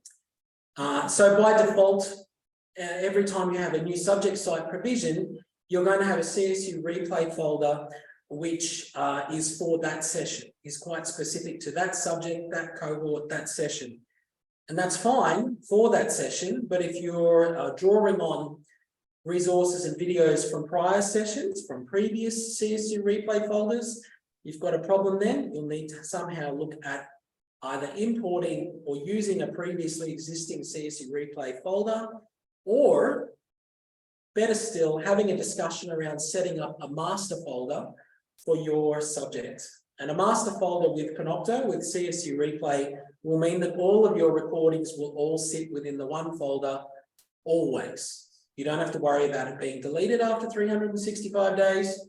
So by default, every time you have a new subject site provision, you're going to have a CSU replay folder which is for that session, is quite specific to that subject, that cohort, that session. And that's fine for that session, but if you're drawing on resources and videos from prior sessions, from previous CSU replay folders, you've got a problem then. You'll need to somehow look at either importing or using a previously existing CSU replay folder, or better still, having a discussion around setting up a master folder for your subject. And a master folder with Panopto, with CSU replay, will mean that all of your recordings will all sit within the one folder always. You don't have to worry about it being deleted after 365 days.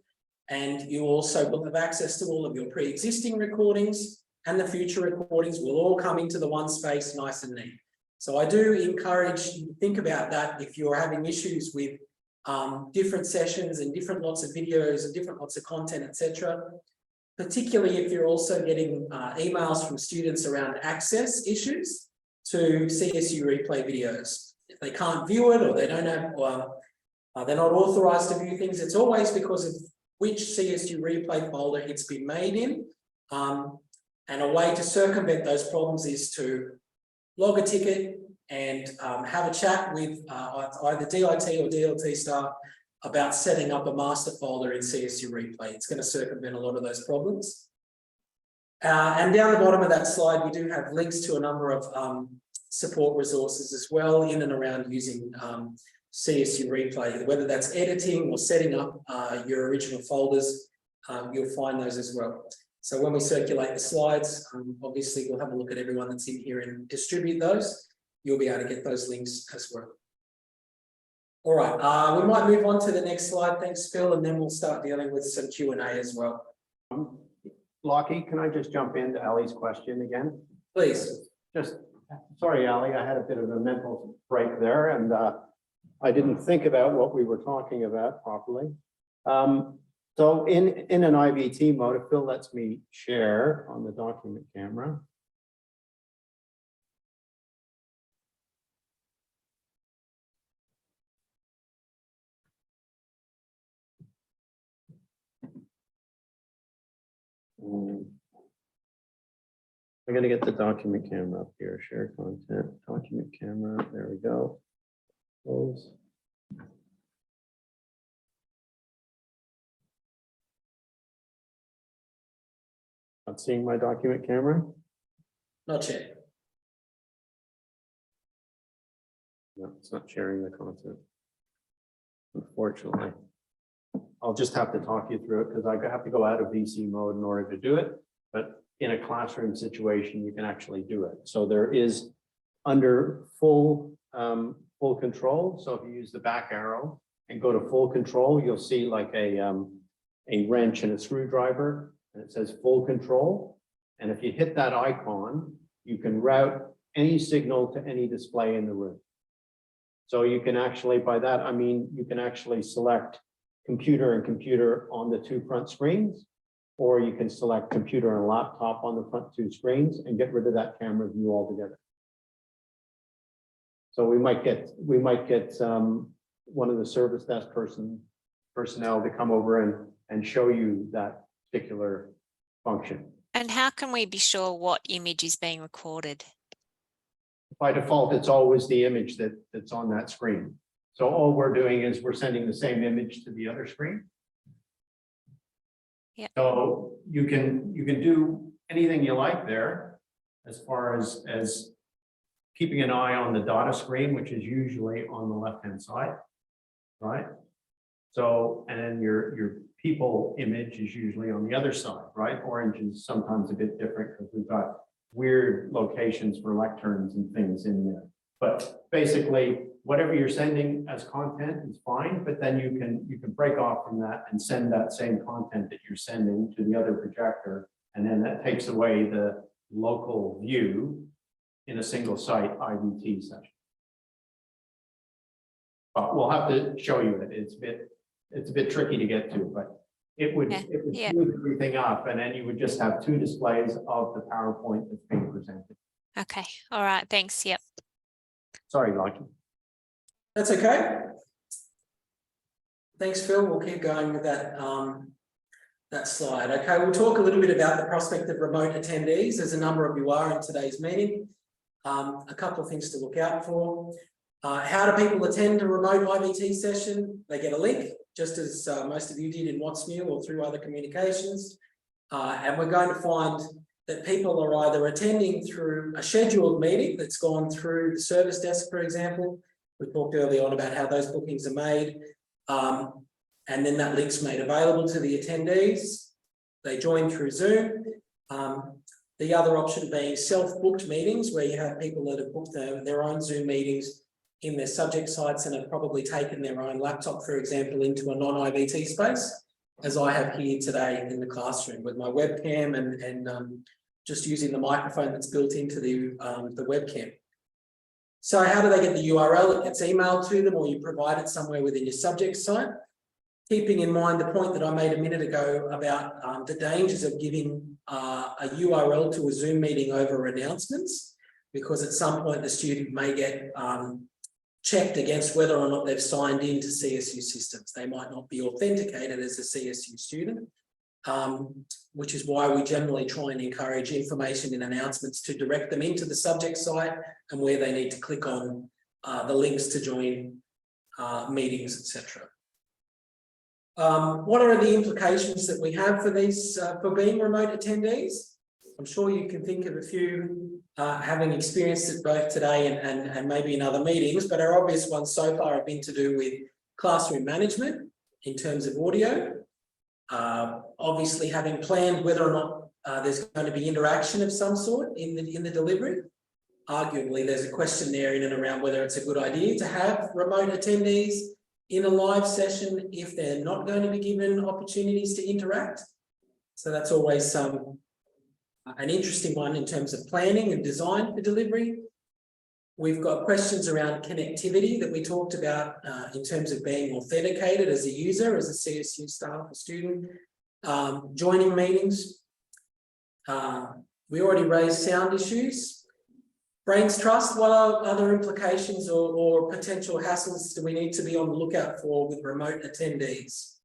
And you also will have access to all of your pre-existing recordings, and the future recordings will all come into the one space nice and neat. So I do encourage you to think about that if you're having issues with different sessions and different lots of videos and different lots of content, etc. Particularly if you're also getting emails from students around access issues to CSU replay videos. If they can't view it, or they don't have, they're not authorized to view things, it's always because of which CSU replay folder it's been made in. And a way to circumvent those problems is to log a ticket and have a chat with either DIT or DLT staff about setting up a master folder in CSU Replay. It's going to circumvent a lot of those problems. And down the bottom of that slide, we do have links to a number of support resources as well in and around using CSU Replay, whether that's editing or setting up your original folders, you'll find those as well. So when we circulate the slides, obviously we'll have a look at everyone that's in here and distribute those. You'll be able to get those links as well. All right, we might move on to the next slide. Thanks, Phil, and then we'll start dealing with some Q&A as well. Lockie, can I just jump into Ali's question again? Please. Just, sorry, Ali, I had a bit of a mental break there and I didn't think about what we were talking about properly. So in an IVT mode, if Phil lets me share on the document camera. I'm going to get the document camera up here, share content, document camera, there we go. Close. Not seeing my document camera? Not yet. No, it's not sharing the content. Unfortunately. I'll just have to talk you through it because I have to go out of VC mode in order to do it. But in a classroom situation, you can actually do it. So there is under full control. So if you use the back arrow and go to full control, you'll see like a wrench and a screwdriver. And it says full control. And if you hit that icon, you can route any signal to any display in the room. So you can actually, by that, I mean, you can actually select computer and computer on the two front screens, or you can select computer and laptop on the front two screens and get rid of that camera view altogether. So we might get one of the service desk personnel to come over and show you that particular function. And how can we be sure what image is being recorded? By default, it's always the image that's on that screen. So all we're doing is we're sending the same image to the other screen. Yeah. So you can do anything you like there as far as keeping an eye on the data screen, which is usually on the left-hand side, right? So, and then your people image is usually on the other side, right? Orange is sometimes a bit different because we've got weird locations for lecterns and things in there. But basically, whatever you're sending as content is fine, but then you can break off from that and send that same content that you're sending to the other projector. And then that takes away the local view in a single site IVT session. But we'll have to show you it. It's a bit tricky to get to, but it would smooth everything up, and then you would just have two displays of the PowerPoint that's being presented. Okay. All right. Thanks. Yep. Sorry, Lucky. That's okay. Thanks, Phil. We'll keep going with that, that slide. Okay, we'll talk a little bit about the prospect of remote attendees, as a number of you are in today's meeting. A couple of things to look out for. How do people attend a remote IVT session? They get a link, just as most of you did in What's New or through other communications. And we're going to find that people are either attending through a scheduled meeting that's gone through the service desk, for example. We talked early on about how those bookings are made. And then that link's made available to the attendees. They join through Zoom. The other option being self-booked meetings, where you have people that have booked their own Zoom meetings in their subject sites and have probably taken their own laptop, for example, into a non-IVT space, as I have here today in the classroom with my webcam and just using the microphone that's built into the webcam. So how do they get the URL? It gets emailed to them, or you provide it somewhere within your subject site. Keeping in mind the point that I made a minute ago about the dangers of giving a URL to a Zoom meeting over announcements, because at some point the student may get checked against whether or not they've signed into CSU systems. They might not be authenticated as a CSU student, which is why we generally try and encourage information in announcements to direct them into the subject site and where they need to click on the links to join meetings, etc. What are the implications that we have for these, for being remote attendees? I'm sure you can think of a few, having experienced it both today and maybe in other meetings, but our obvious ones so far have been to do with classroom management in terms of audio. Obviously having planned whether or not there's going to be interaction of some sort in the delivery. Arguably, there's a question there in and around whether it's a good idea to have remote attendees in a live session if they're not going to be given opportunities to interact. So that's always an interesting one in terms of planning and design for delivery. We've got questions around connectivity that we talked about in terms of being authenticated as a user, as a CSU staff or student, joining meetings. We already raised sound issues. Brains Trust, what are other implications or potential hassles do we need to be on the lookout for with remote attendees?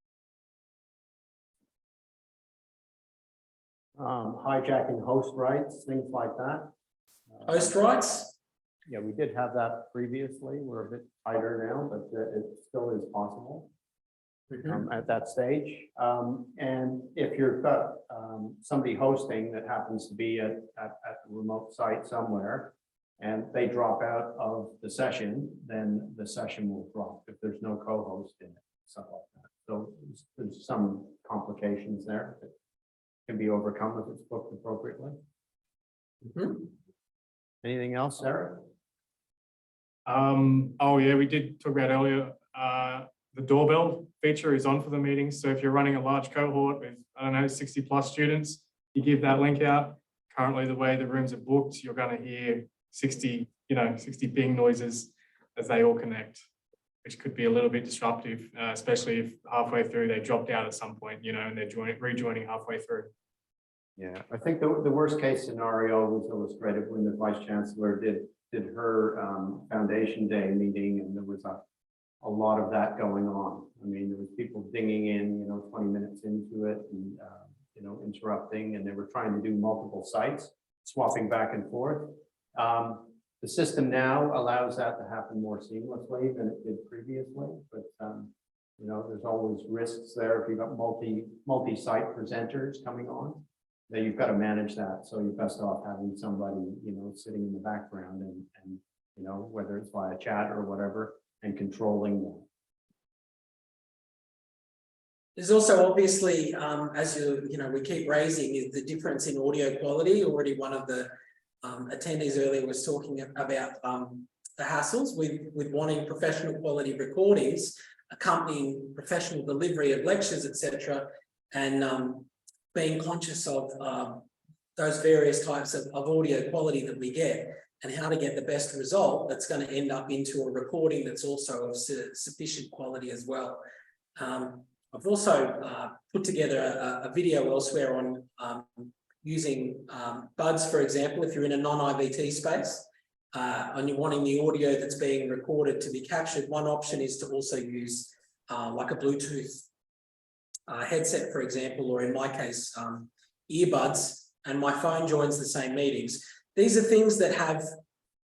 Hijacking host rights, things like that. Host rights? Yeah, we did have that previously. We're a bit tighter now, but it still is possible at that stage. And if you've got somebody hosting that happens to be at a remote site somewhere, and they drop out of the session, then the session will drop if there's no co-host in it, stuff like that. So there's some complications there that can be overcome if it's booked appropriately. Anything else, Sarah? Oh yeah, we did talk about earlier, the doorbell feature is on for the meeting. So if you're running a large cohort with, I don't know, 60+ students, you give that link out. Currently, the way the rooms are booked, you're going to hear 60 bing noises as they all connect, which could be a little bit disruptive, especially if halfway through they dropped out at some point, and they're rejoining halfway through. Yeah, I think the worst case scenario was illustrated when the Vice Chancellor did her Foundation Day meeting, and there was a lot of that going on. I mean, there was people dinging in, 20 minutes into it and, interrupting, and they were trying to do multiple sites, swapping back and forth. The system now allows that to happen more seamlessly than it did previously, but there's always risks there if you've got multi-site presenters coming on. That you've got to manage that, so you're best off having somebody sitting in the background and whether it's via chat or whatever, and controlling them. There's also obviously, as we keep raising, is the difference in audio quality. Already one of the attendees earlier was talking about the hassles with wanting professional quality recordings, accompanying professional delivery of lectures, etc., and being conscious of those various types of audio quality that we get and how to get the best result that's going to end up into a recording that's also of sufficient quality as well. I've also put together a video elsewhere on using buds, for example, if you're in a non-IVT space and you're wanting the audio that's being recorded to be captured. One option is to also use like a Bluetooth headset, for example, or in my case, earbuds, and my phone joins the same meetings. These are things that have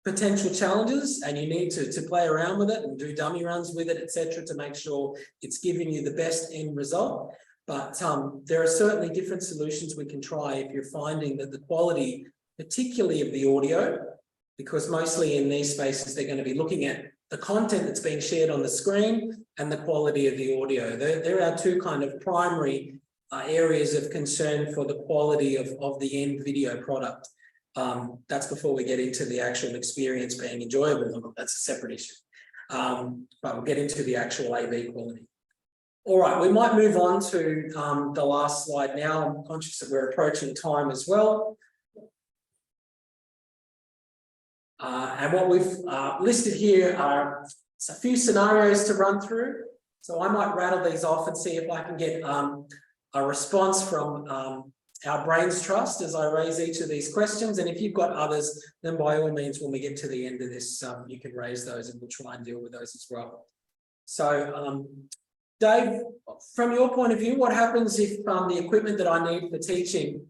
potential challenges, and you need to play around with it and do dummy runs with it, etc., to make sure it's giving you the best end result. But there are certainly different solutions we can try if you're finding that the quality, particularly of the audio, because mostly in these spaces, they're going to be looking at the content that's being shared on the screen and the quality of the audio. There are two kind of primary areas of concern for the quality of the end video product. That's before we get into the actual experience being enjoyable. That's a separate issue. But we'll get into the actual AV quality. All right, we might move on to the last slide now. I'm conscious that we're approaching time as well. And what we've listed here are a few scenarios to run through. So I might rattle these off and see if I can get a response from our Brains Trust as I raise each of these questions. And if you've got others, then by all means, when we get to the end of this, you can raise those and we'll try and deal with those as well. So Dave, from your point of view, what happens if the equipment that I need for teaching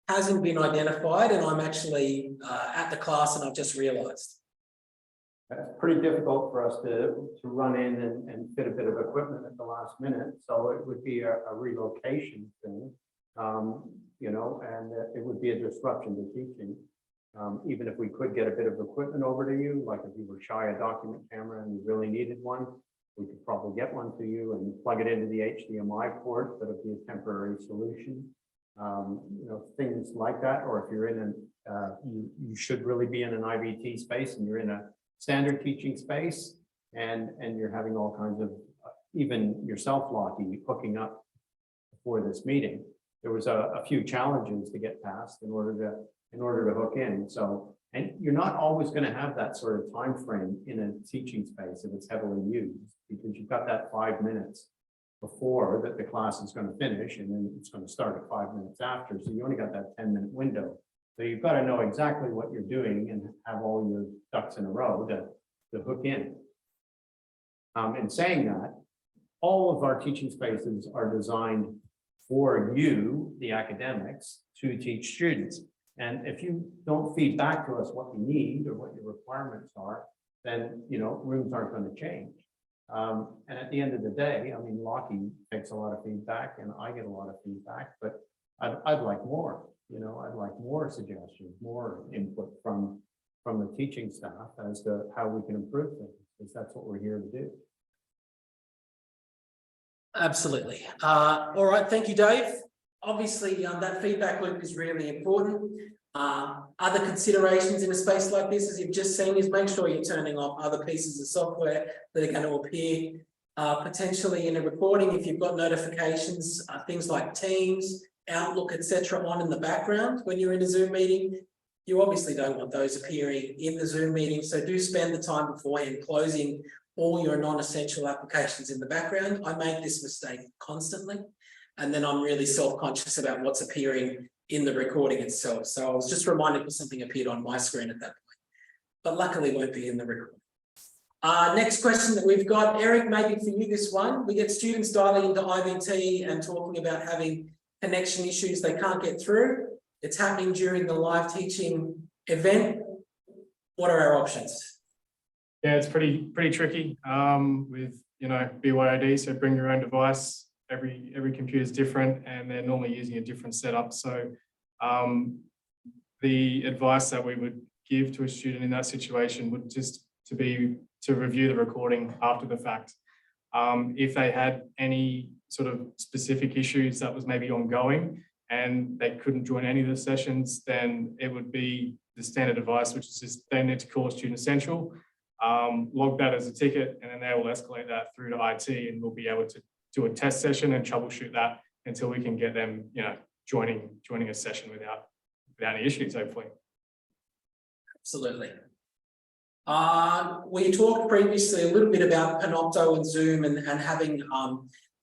hasn't been identified and I'm actually at the class and I've just realised? It's pretty difficult for us to run in and fit a bit of equipment at the last minute. So it would be a relocation thing, you know, and it would be a disruption to teaching. Even if we could get a bit of equipment over to you, like if you were shy a document camera and you really needed one, we could probably get one to you and plug it into the HDMI port. That would be a temporary solution. You know, things like that. Or if you're in you should really be in an IVT space and you're in a standard teaching space and you're having all kinds of, even yourself, Lockie, hooking up for this meeting. There was a few challenges to get past in order to hook in. So, and you're not always going to have that sort of time frame in a teaching space if it's heavily used, because you've got that 5 minutes before that the class is going to finish, and then it's going to start at 5 minutes after. So you only got that 10-minute window. So you've got to know exactly what you're doing and have all your ducks in a row to hook in. In saying that, all of our teaching spaces are designed for you, the academics, to teach students. And if you don't feed back to us what you need or what your requirements are, then, you know, rooms aren't going to change. And at the end of the day, I mean, Lockie takes a lot of feedback and I get a lot of feedback, but I'd like more, you know, I'd like more suggestions, more input from the teaching staff as to how we can improve things, because that's what we're here to do. Absolutely. All right, thank you, Dave. Obviously, that feedback loop is really important. Other considerations in a space like this, as you've just seen, is make sure you're turning off other pieces of software that are going to appear potentially in a recording. If you've got notifications, things like Teams, Outlook, etc., on in the background when you're in a Zoom meeting, you obviously don't want those appearing in the Zoom meeting. So do spend the time beforehand closing all your non-essential applications in the background. I make this mistake constantly, and then I'm really self-conscious about what's appearing in the recording itself. So I was just reminded because something appeared on my screen at that point, but luckily won't be in the recording. Next question that we've got, Eric, maybe for you this one. We get students dialing into IVT and talking about having connection issues they can't get through. It's happening during the live teaching event. What are our options? Yeah, it's pretty tricky with, you know, BYOD, so bring your own device. Every computer is different and they're normally using a different setup. So the advice that we would give to a student in that situation would just to review the recording after the fact. If they had any sort of specific issues that was maybe ongoing and they couldn't join any of the sessions, then it would be the standard advice, which is just they need to call Student Central, log that as a ticket, and then they will escalate that through to IT, and we'll be able to do a test session and troubleshoot that until we can get them, you know, joining a session without any issues, hopefully. Absolutely. We talked previously a little bit about Panopto and Zoom and having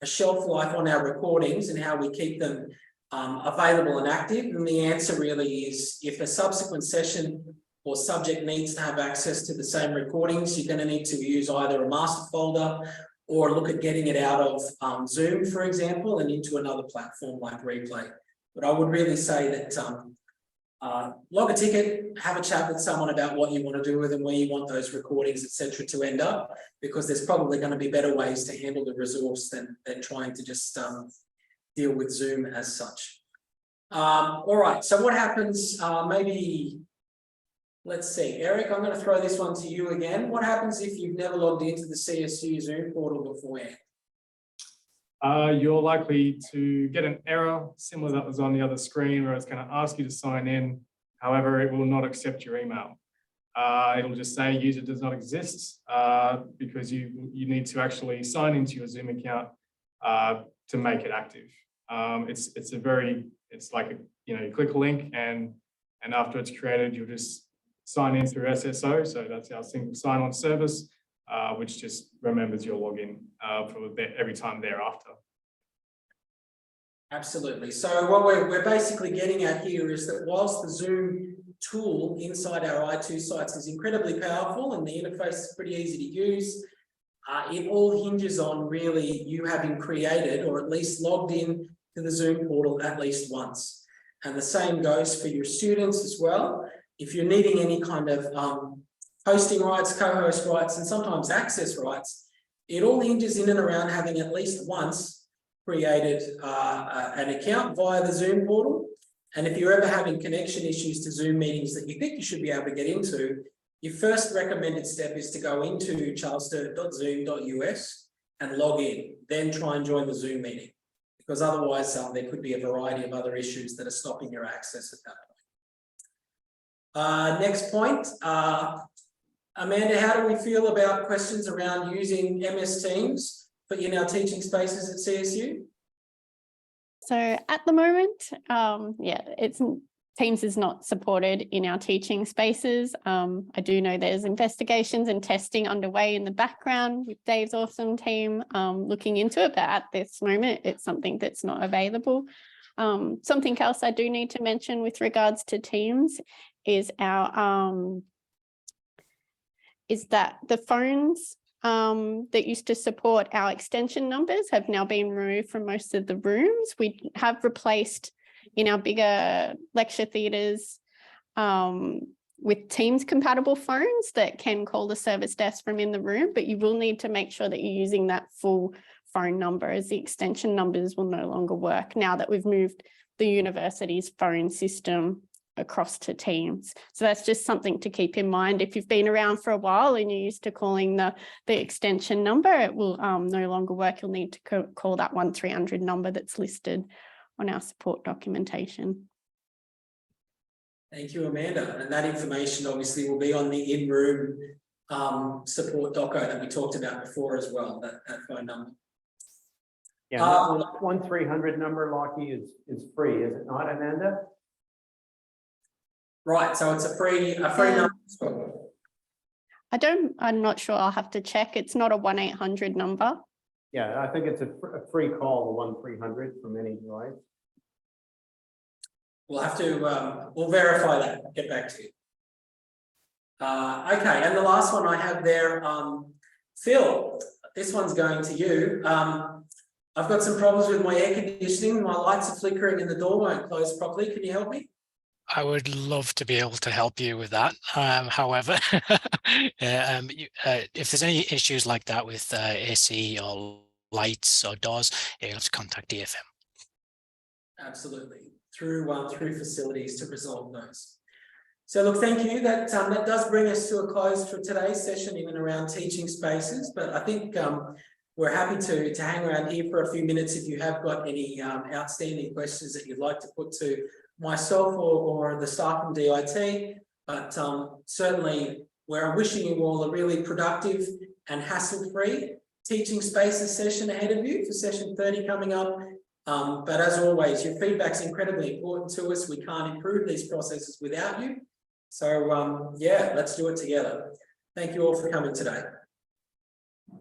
a shelf life on our recordings and how we keep them available and active. And the answer really is, if a subsequent session or subject needs to have access to the same recordings, you're going to need to use either a master folder or look at getting it out of Zoom, for example, and into another platform like Replay. But I would really say that log a ticket, have a chat with someone about what you want to do with them, where you want those recordings, etc., to end up, because there's probably going to be better ways to handle the resource than trying to just deal with Zoom as such. All right, so what happens, maybe, let's see, Eric, I'm going to throw this one to you again. What happens if you've never logged into the CSU Zoom portal beforehand? You're likely to get an error similar that was on the other screen, where it's going to ask you to sign in. However, it will not accept your email. It'll just say user does not exist because you need to actually sign into your Zoom account to make it active. It's like you click a link and after it's created, you'll just sign in through SSO. So that's our single sign-on service, which just remembers your login for every time thereafter. Absolutely. So what we're basically getting at here is that whilst the Zoom tool inside our i2 sites is incredibly powerful and the interface is pretty easy to use, it all hinges on really you having created or at least logged in to the Zoom portal at least once. And the same goes for your students as well. If you're needing any kind of hosting rights, co-host rights, and sometimes access rights, it all hinges in and around having at least once created an account via the Zoom portal. And if you're ever having connection issues to Zoom meetings that you think you should be able to get into, your first recommended step is to go into charlessturt.zoom.us and log in, then try and join the Zoom meeting, because otherwise there could be a variety of other issues that are stopping your access at that point. Next point, Amanda, how do we feel about questions around using MS Teams in our teaching spaces at CSU? So at the moment, Teams is not supported in our teaching spaces. I do know there's investigations and testing underway in the background with Dave's awesome team looking into it, but at this moment, it's something that's not available. Something else I do need to mention with regards to Teams is that the phones that used to support our extension numbers have now been removed from most of the rooms. We have replaced in our bigger lecture theatres with Teams compatible phones that can call the service desk from in the room, but you will need to make sure that you're using that full phone number, as the extension numbers will no longer work now that we've moved the university's phone system across to Teams. So that's just something to keep in mind. If you've been around for a while and you're used to calling the extension number, it will no longer work. You'll need to call that 1300 number that's listed on our support documentation. Thank you, Amanda. And that information obviously will be on the in-room support doco that we talked about before as well, that phone number. Yeah, that 1300 number, Lockie, is free, is it not, Amanda? Right, so it's a free number. I'm not sure, I'll have to check. It's not a 1-800 number. Yeah, I think it's a free call, the 1300 from any device. We'll have to, we'll verify that, get back to you. Okay, and the last one I have there, Phil, this one's going to you. I've got some problems with my air conditioning. My lights are flickering and the door won't close properly. Can you help me? I would love to be able to help you with that. However, if there's any issues like that with AC or lights or doors, you'll have to contact DFM. Absolutely, through facilities to resolve those. So look, thank you. That does bring us to a close for today's session in and around teaching spaces. But I think we're happy to hang around here for a few minutes if you have got any outstanding questions that you'd like to put to myself or the staff from DIT. But certainly we're wishing you all a really productive and hassle-free teaching spaces session ahead of you for session 30 coming up. But as always, your feedback's incredibly important to us. We can't improve these processes without you. So yeah, let's do it together. Thank you all for coming today.